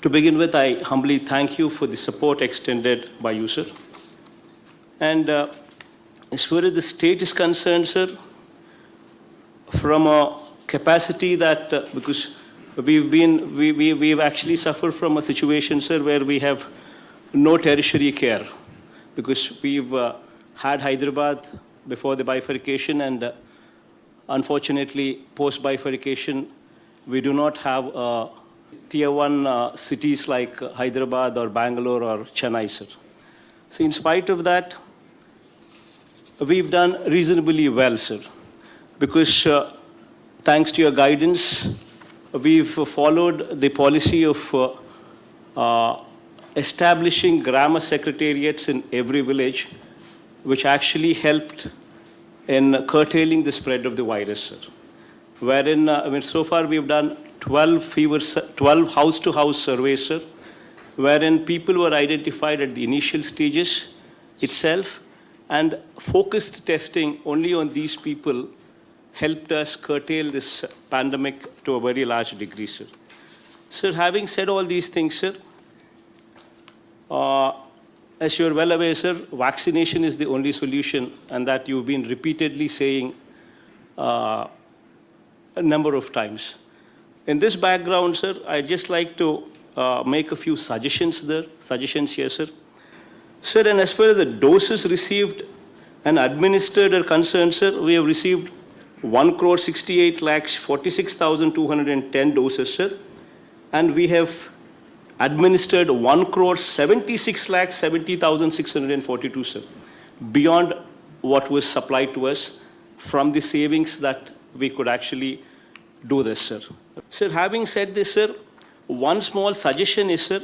To begin with, I humbly thank you for the support extended by you, sir. And as far as the state is concerned, sir, from a capacity that, because we've actually suffered from a situation, sir, where we have no tertiary care, because we've had Hyderabad before the bifurcation, and unfortunately, post-bifurcation, we do not have tier one cities like Hyderabad or Bangalore or Chennai, sir. So in spite of that, we've done reasonably well, sir, because thanks to your guidance, we've followed the policy of establishing grammar secretariats in every village, which actually helped in curtailing the spread of the virus, sir. Wherein, so far we've done 12 house-to-house surveys, sir, wherein people were identified at the initial stages itself, and focused testing only on these people helped us curtail this pandemic to a very large degree, sir. Sir, having said all these things, sir, as you're well aware, sir, vaccination is the only solution, and that you've been repeatedly saying a number of times. In this background, sir, I'd just like to make a few suggestions here, sir. Sir, and as far as the doses received and administered are concerned, sir, we have received 1,68,46,210 doses, sir, and we have administered 1,76,70,642, sir, beyond what was supplied to us from the savings that we could actually do this, sir. Sir, having said this, sir, one small suggestion is, sir,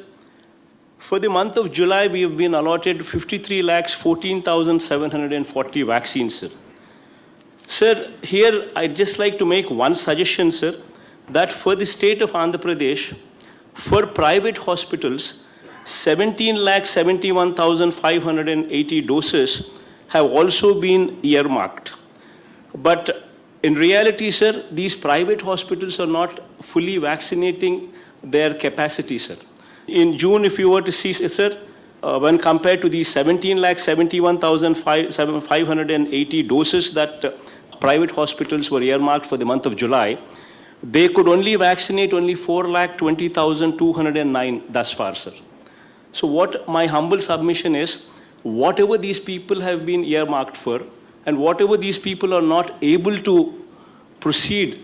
for the month of July, we have been allotted 53,14,740 vaccines, sir. Sir, here I'd just like to make one suggestion, sir, that for the state of Andhra Pradesh, for private hospitals, 17,71,580 doses have also been earmarked. But in reality, sir, these private hospitals are not fully vaccinating their capacity, sir. In June, if you were to see, sir, when compared to the 17,71,580 doses that private hospitals were earmarked for the month of July, they could only vaccinate only 4,20,209 thus far, sir. So what my humble submission is, whatever these people have been earmarked for, and whatever these people are not able to proceed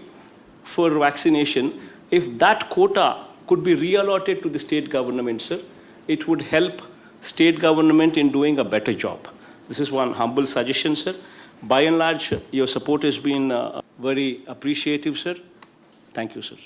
for vaccination, if that quota could be reallotted to the state government, sir, it would help state government in doing a better job. This is one humble suggestion, sir. By and large, your support has been very appreciative, sir. Thank you, sir.